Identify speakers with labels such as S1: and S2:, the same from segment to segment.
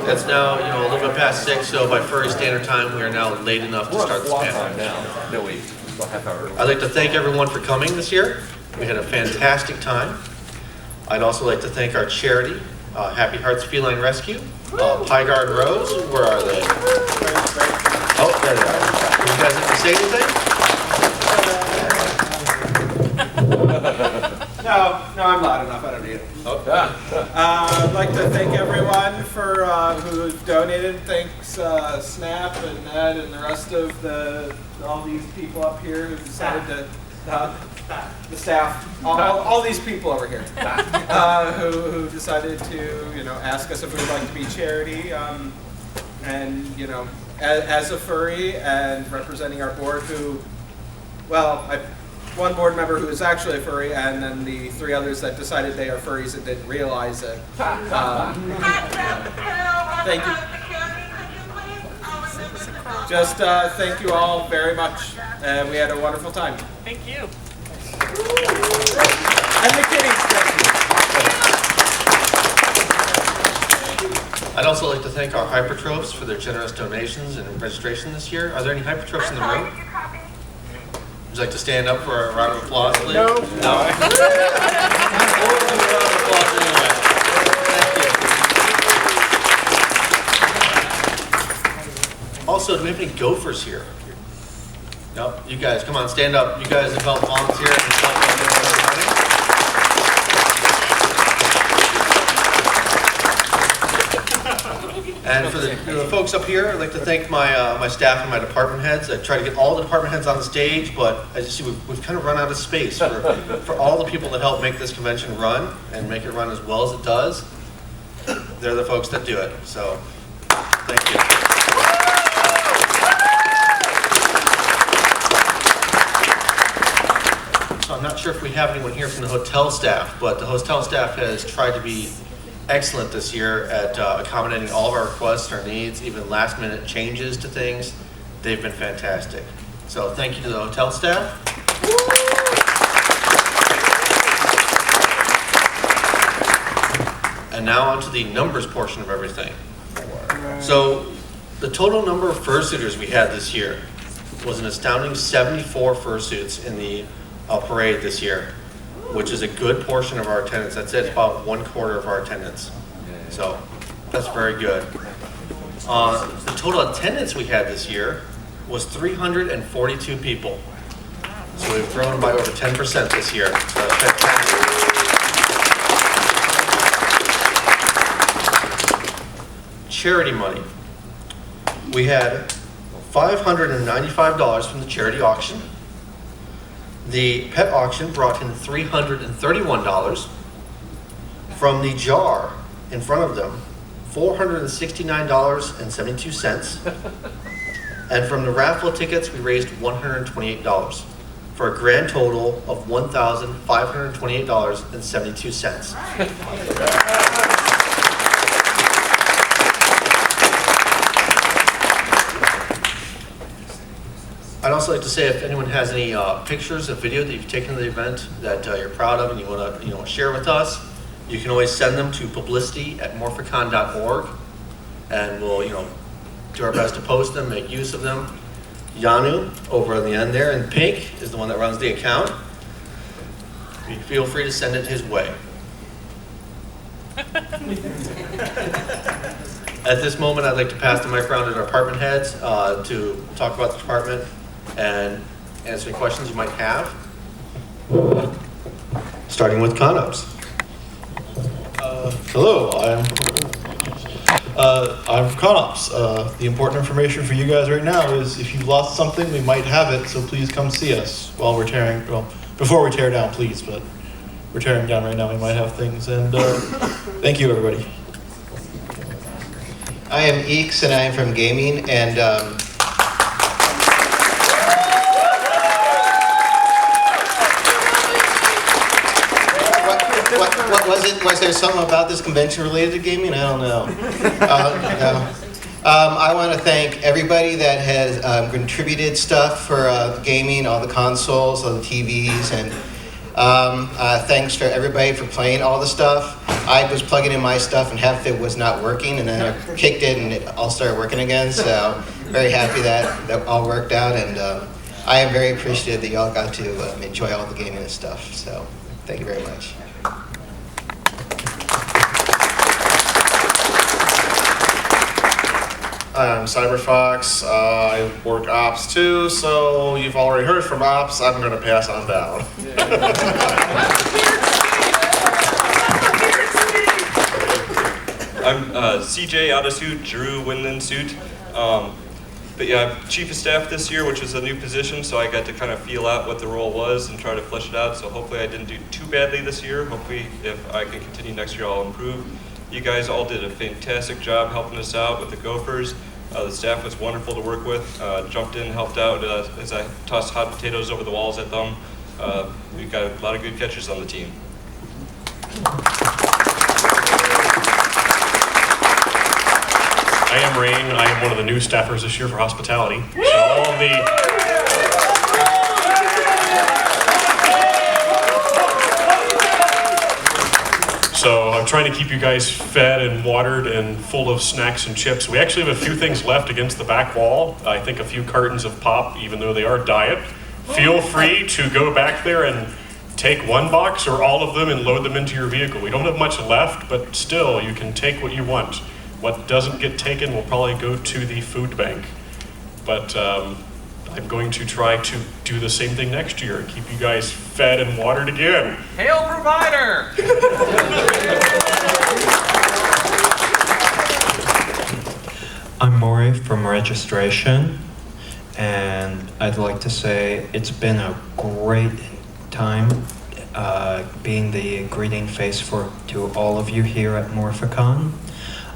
S1: It's now, a little bit past 6, so by furry standard time, we are now late enough to start the spam.
S2: Now. No, wait. Still half hour early.
S1: I'd like to thank everyone for coming this year. We had a fantastic time. I'd also like to thank our charity, Happy Hearts Feline Rescue, Pie Garden Rose. Where are they? Oh, there they are. You guys like to say anything?
S3: No, I'm loud enough. I don't need it. I'd like to thank everyone for who donated. Thanks, Snap and Ned and the rest of all these people up here who decided to. The staff, all these people over here, who decided to, ask us if we would like to be charity, and as a furry and representing our board, one board member who is actually a furry, and then the 3 others that decided they are furries and didn't realize it. Thank you. Just thank you all very much. We had a wonderful time.
S4: Thank you.
S3: And the kitties.
S1: I'd also like to thank our hypertrophs for their generous donations and registration this year. Are there any hypertrophs in the room? Would you like to stand up for a round of applause, please? No. No. Also, do we have any gophers here? No, you guys, come on, stand up. You guys have helped volunteer and helped And for the folks up here, I'd like to thank my staff and my department heads. I try to get all the department heads on the stage, but as you see, we've kind of run out of space for all the people that help make this convention run and make it run as well as it does. They're the folks that do it. So, thank you. So I'm not sure if we have anyone here from the hotel staff, but the hotel staff has tried to be excellent this year at accommodating all of our requests, our needs, even last minute changes to things. They've been fantastic. So thank you to the hotel staff. And now on to the numbers portion of everything. So the total number of fursuiters we had this year was an astounding 74 fursuits in the parade this year, which is a good portion of our attendance. That's it, about 1/4 of our attendance. So that's very good. The total attendance we had this year was 342 people. So we've grown by over 10% this year. So that's fantastic. Charity money. We had $595 from the charity auction. The pet auction brought in $331. From the jar in front of them, $469.72. And from the raffle tickets, we raised $128 for a grand total of $1,528.72. I'd also like to say if anyone has any pictures of video that you've taken of the event that you're proud of and you want to share with us, you can always send them to publicity@morphicon.org, and we'll do our best to post them, make use of them. Yanu over on the end there in pink is the one that runs the account. Feel free to send it his way. At this moment, I'd like to pass the mic around to the department heads to talk about the department and answer any questions you might have. Starting with Conups.
S5: Hello, I'm Conups. The important information for you guys right now is if you've lost something, we might have it, so please come see us while we're before we tear down, please, but we're tearing down right now, we might have things, and thank you, everybody.
S6: I am Eeks, and I am from gaming, and was there something about this convention related to gaming? I don't know. No. I want to thank everybody that has contributed stuff for gaming, all the consoles, all the TVs, and Thanks for everybody for playing all the stuff. I was plugging in my stuff and half of it was not working, and then I kicked it and it all started working again. So very happy that all worked out, and I am very appreciative that y'all got to enjoy all the gaming and stuff. So thank you very much.
S4: I'm CyberFox. I work Ops too, so you've already heard from Ops. I'm going to pass on down.
S7: I'm CJ out of suit, Drew Winland suit. But yeah, I'm chief of staff this year, which is a new position, so I got to kind of feel out what the role was and try to flesh it out. So hopefully I didn't do too badly this year. Hopefully if I can continue next year, I'll improve. You guys all did a fantastic job helping us out with the Gophers. The staff was wonderful to work with. Jumped in, helped out as I tossed hot potatoes over the walls at them. We got a lot of good catchers on the team.
S8: I am Rain. I am one of the new staffers this year for hospitality. So all of the So I'm trying to keep you guys fed and watered and full of snacks and chips. We actually have a few things left against the back wall. I think a few cartons of pop, even though they are diet. Feel free to go back there and take one box or all of them and load them into your vehicle. We don't have much left, but still, you can take what you want. What doesn't get taken will probably go to the food bank. But I'm going to try to do the same thing next year and keep you guys fed and watered again.
S2: Hail provider!
S9: I'm Maury from registration, and I'd like to say it's been a great time being the greeting face to all of you here at Morphicon.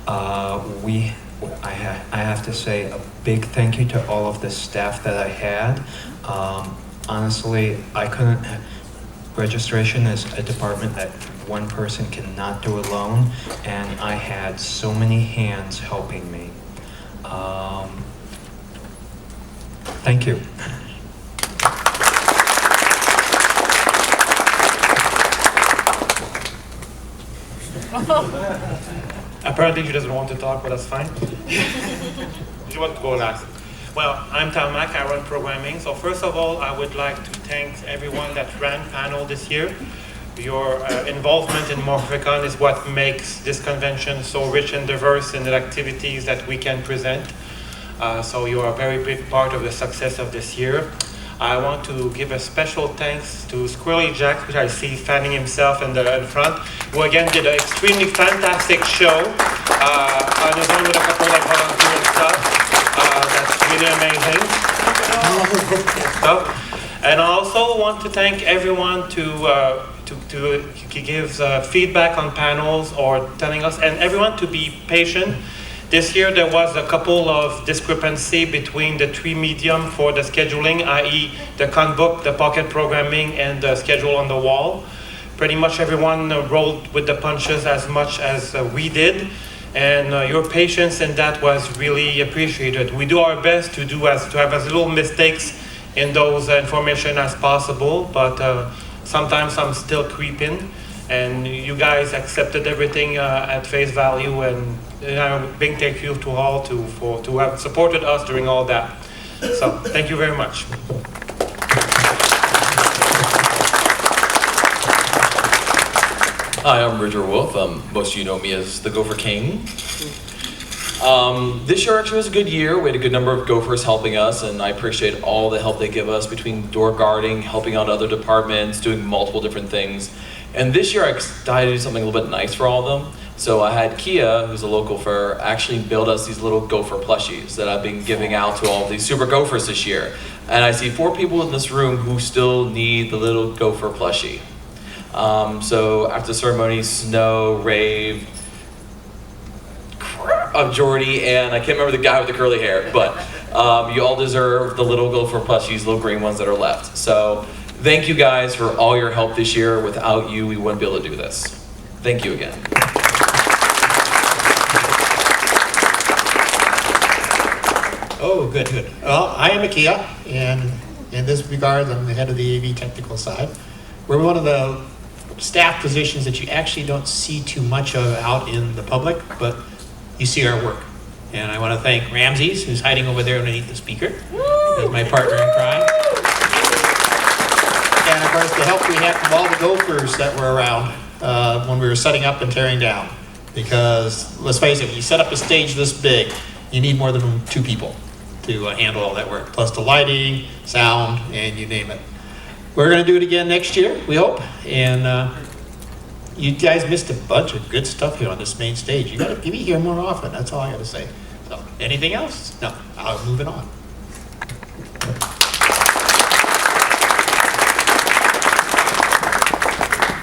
S9: I have to say a big thank you to all of the staff that I had. Honestly, I couldn't. Registration is a department that one person cannot do alone, and I had so many hands helping me. Thank you.
S10: Apparently she doesn't want to talk, but that's fine. She wants to go last. Well, I'm Talmac, I run programming. So first of all, I would like to thank everyone that ran panel this year. Your involvement in Morphicon is what makes this convention so rich and diverse in the activities that we can present. So you are a very big part of the success of this year. I want to give a special thanks to Squirrely Jack, which I see fanning himself in front, who again did an extremely fantastic show on his own with a couple of volunteers and stuff. That's really amazing. And I also want to thank everyone to give feedback on panels or telling us, and everyone to be patient. This year there was a couple of discrepancy between the three medium for the scheduling, i.e. the conbook, the pocket programming, and the schedule on the wall. Pretty much everyone rolled with the punches as much as we did, and your patience in that was really appreciated. We do our best to have as little mistakes in those information as possible, but sometimes I'm still creeping, and you guys accepted everything at face value, and big thank you to all to have supported us during all that. So thank you very much.
S11: Hi, I'm Roger Wolf. Most of you know me as the Gopher King. This year actually was a good year. We had a good number of Gophers helping us, and I appreciate all the help they give us between door guarding, helping out other departments, doing multiple different things. And this year I decided to do something a little bit nice for all of them. So I had Kia, who's a local for, actually build us these little Gopher plushies that I've been giving out to all of these super Gophers this year. And I see 4 people in this room who still need the little Gopher plushie. So after the ceremonies, Snow, Rave, Jordy, and I can't remember the guy with the curly hair, but you all deserve the little Gopher plushies, little green ones that are left. So thank you guys for all your help this year. Without you, we wouldn't be able to do this. Thank you again.
S12: Oh, good. Well, I am Akia, and in this regard, I'm the head of the AV technical side. We're one of the staff positions that you actually don't see too much of out in the public, but you see our work. And I want to thank Ramses, who's hiding over there underneath the speaker, as my partner in crime. And of course, the help we had from all the gophers that were around when we were setting up and tearing down. Because let's face it, when you set up a stage this big, you need more than 2 people to handle all that work, plus the lighting, sound, and you name it. We're going to do it again next year, we hope. And you guys missed a bunch of good stuff here on this main stage. You got to be here more often. That's all I got to say. So, anything else? No, I'll move it on.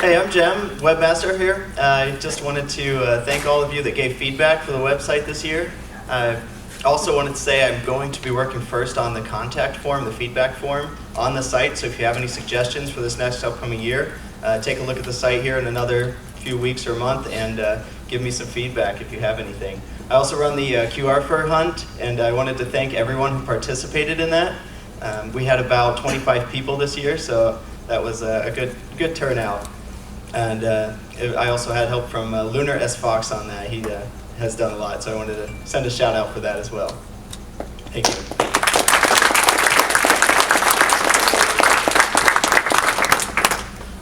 S13: Hey, I'm Jem, webmaster here. I just wanted to thank all of you that gave feedback for the website this year. I also wanted to say I'm going to be working first on the contact form, the feedback form on the site. So if you have any suggestions for this next upcoming year, take a look at the site here in another few weeks or month and give me some feedback if you have anything. I also run the QR fur hunt, and I wanted to thank everyone who participated in that. We had about 25 people this year, so that was a good turnout. And I also had help from Lunar S. Fox on that. He has done a lot, so I wanted to send a shout out for that as well. Thank you.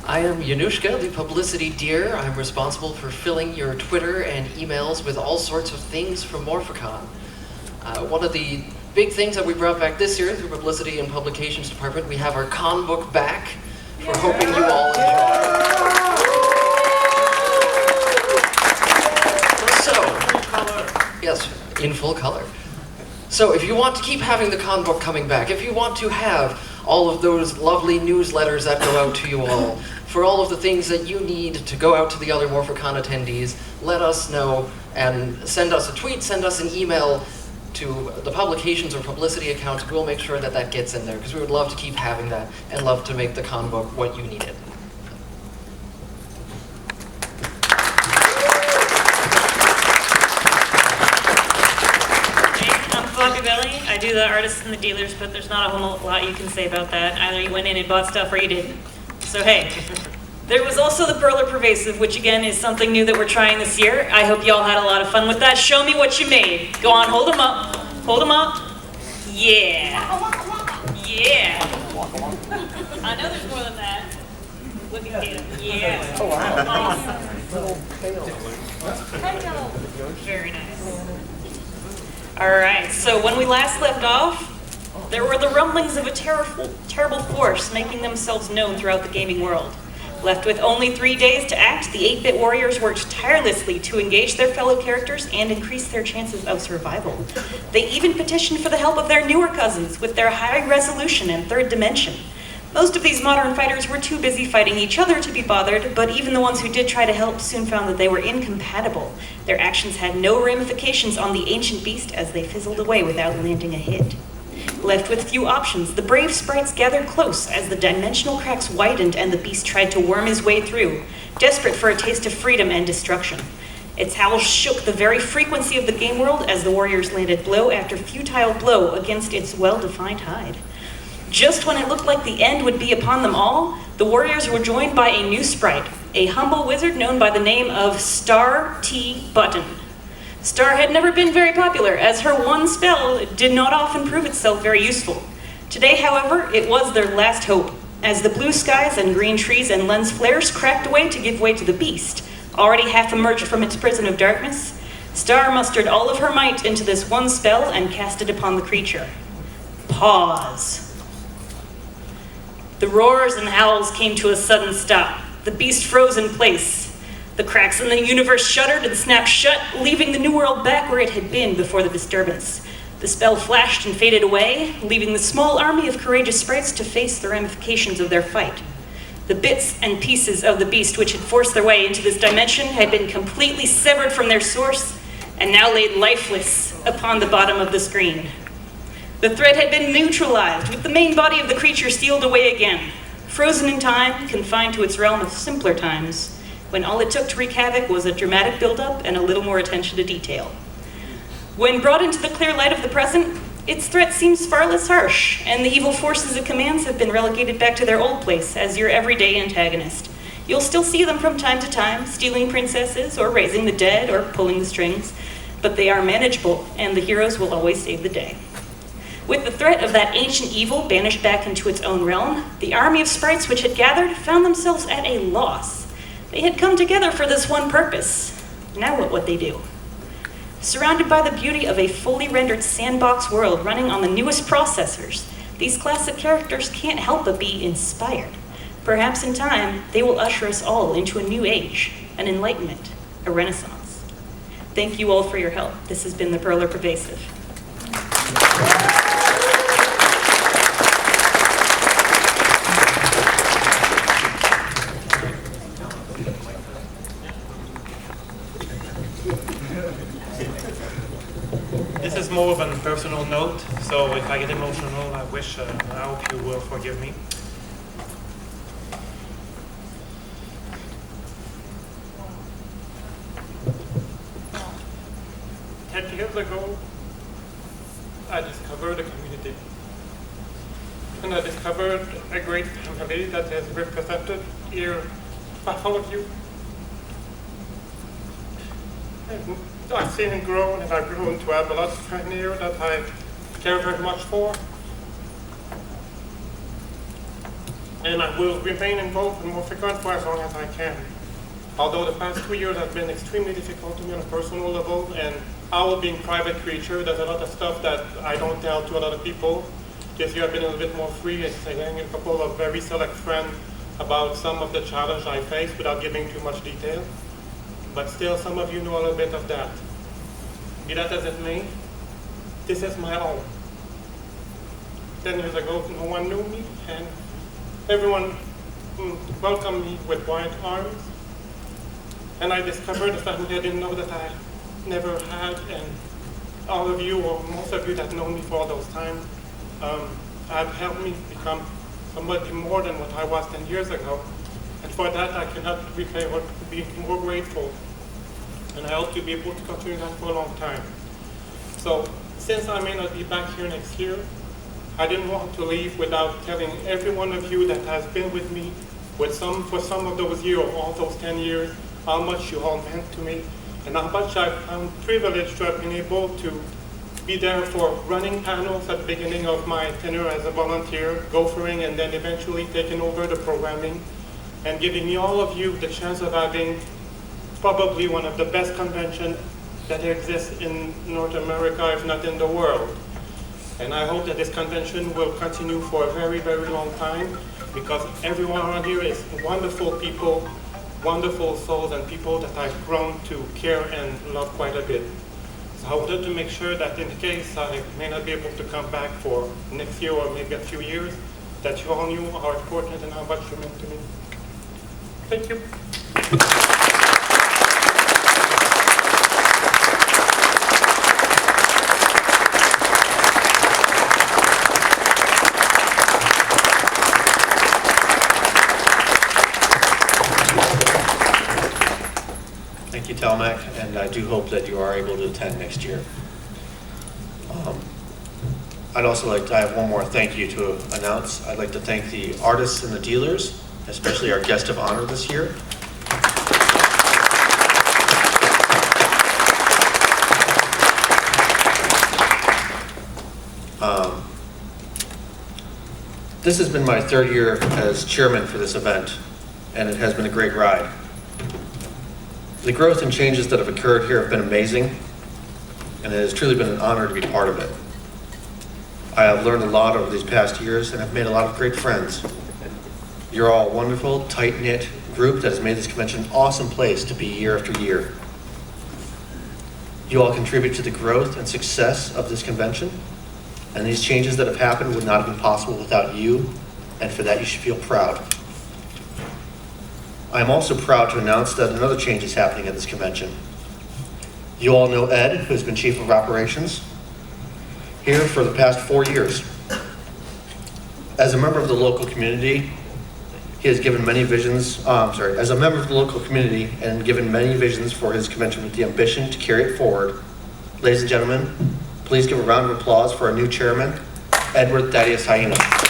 S14: I am Yanushka, the publicity deer. I'm responsible for filling your Twitter and emails with all sorts of things from Morphicon. One of the big things that we brought back this year through Publicity and Publications Department, we have our con book back. We're hoping you all enjoy. Yes, in full color. So if you want to keep having the con book coming back, if you want to have all of those lovely newsletters that go out to you all, for all of the things that you need to go out to the other Morphicon attendees, let us know and send us a tweet, send us an email to the publications or publicity accounts. We'll make sure that that gets in there because we would love to keep having that and love to make the con book what you need it.
S15: I do the artists and the dealers, but there's not a whole lot you can say about that. Either you went in and bought stuff or you didn't. So hey, there was also the Perler Pervasive, which again is something new that we're trying this year. I hope you all had a lot of fun with that. Show me what you made. Go on, hold them up. Hold them up. Yeah. Yeah. I know there's more than that. Look at them. Yeah. Oh, wow. Awesome. Very nice. All right, so when we last left off, there were the rumblings of a terrible force making themselves known throughout the gaming world. Left with only 3 days to act, the 8-bit warriors worked tirelessly to engage their fellow characters and increase their chances of survival. They even petitioned for the help of their newer cousins with their high resolution and third dimension. Most of these modern fighters were too busy fighting each other to be bothered, but even the ones who did try to help soon found that they were incompatible. Their actions had no ramifications on the ancient beast as they fizzled away without landing a hit. Left with few options, the brave sprites gathered close as the dimensional cracks widened and the beast tried to worm his way through, desperate for a taste of freedom and destruction. Its howls shook the very frequency of the game world as the warriors landed blow after futile blow against its well-defined hide. Just when it looked like the end would be upon them all, the warriors were joined by a new sprite, a humble wizard known by the name of Star T. Button. Star had never been very popular, as her one spell did not often prove itself very useful. Today, however, it was their last hope, as the blue skies and green trees and lens flares cracked away to give way to the beast. Already half emerged from its prison of darkness, Star mustered all of her might into this one spell and cast it upon the creature. Pause. The roars and howls came to a sudden stop. The beast froze in place. The cracks in the universe shuddered and snapped shut, leaving the new world back where it had been before the disturbance. The spell flashed and faded away, leaving the small army of courageous sprites to face the ramifications of their fight. The bits and pieces of the beast which had forced their way into this dimension had been completely severed from their source and now laid lifeless upon the bottom of the screen. The threat had been neutralized, with the main body of the creature sealed away again, frozen in time, confined to its realm of simpler times, when all it took to wreak havoc was a dramatic build-up and a little more attention to detail. When brought into the clear light of the present, Its threat seems far less harsh, and the evil forces it commands have been relegated back to their old place as your everyday antagonist. You'll still see them from time to time, stealing princesses, or raising the dead, or pulling the strings, but they are manageable, and the heroes will always save the day. With the threat of that ancient evil banished back into its own realm, the army of sprites which had gathered found themselves at a loss. They had come together for this one purpose. Now what would they do? Surrounded by the beauty of a fully rendered sandbox world running on the newest processors, these classic characters can't help but be inspired. Perhaps in time, they will usher us all into a new age, an enlightenment, a renaissance. Thank you all for your help. This has been the Perler Pervasive.
S10: This is more of a personal note, so if I get emotional, I hope you will forgive me. 10 years ago, I discovered a community. And I discovered a great family that is represented here by all of you. And I've seen it grow, and I've grown to have a lot of friends here that I care very much for. And I will remain involved in Morphicon for as long as I can. Although the past 2 years have been extremely difficult to me on a personal level, and Owl being private creature, there's a lot of stuff that I don't tell to a lot of people. This year I've been a little bit more free and saying a couple of very select friends about some of the challenges I face without giving too much detail. But still, some of you know a little bit of that. Be that as it may, this is my own. 10 years ago, no one knew me, and everyone welcomed me with wide arms. And I discovered a family I didn't know that I never had, and all of you, or most of you that know me for all those times, have helped me become somebody more than what I was 10 years ago. And for that, I cannot repay or be more grateful. And I hope to be able to continue that for a long time. So, since I may not be back here next year, I didn't want to leave without telling every one of you that has been with me for some of those years, all those 10 years, how much you all meant to me, and how much I'm privileged to have been able to be there for running panels at the beginning of my tenure as a volunteer, gophering, and then eventually taking over the programming, and giving me all of you the chance of having probably one of the best conventions that exists in North America, if not in the world. And I hope that this convention will continue for a very, very long time, because everyone around here is wonderful people, wonderful souls, and people that I've grown to care and love quite a bit. So I wanted to make sure that in case I may not be able to come back for next year or maybe a few years, that you all knew how important and how much you meant to me. Thank you.
S1: Thank you, Telmac, and I do hope that you are able to attend next year. I'd also like to, I have one more thank you to announce. I'd like to thank the artists and the dealers, especially our guest of honor this year. This has been my third year as chairman for this event, and it has been a great ride. The growth and changes that have occurred here have been amazing, and it has truly been an honor to be part of it. I have learned a lot over these past years and have made a lot of great friends. You're all a wonderful, tight-knit group that has made this convention an awesome place to be year after year. You all contribute to the growth and success of this convention, and these changes that have happened would not have been possible without you, and for that you should feel proud. I am also proud to announce that another change is happening at this convention. You all know Ed, who has been Chief of Operations here for the past 4 years. As a member of the local community, he has given many visions, as a member of the local community and given many visions for his convention with the ambition to carry it forward. Ladies and gentlemen, Please give a round of applause for our new chairman, Edward Thaddeus Hyena.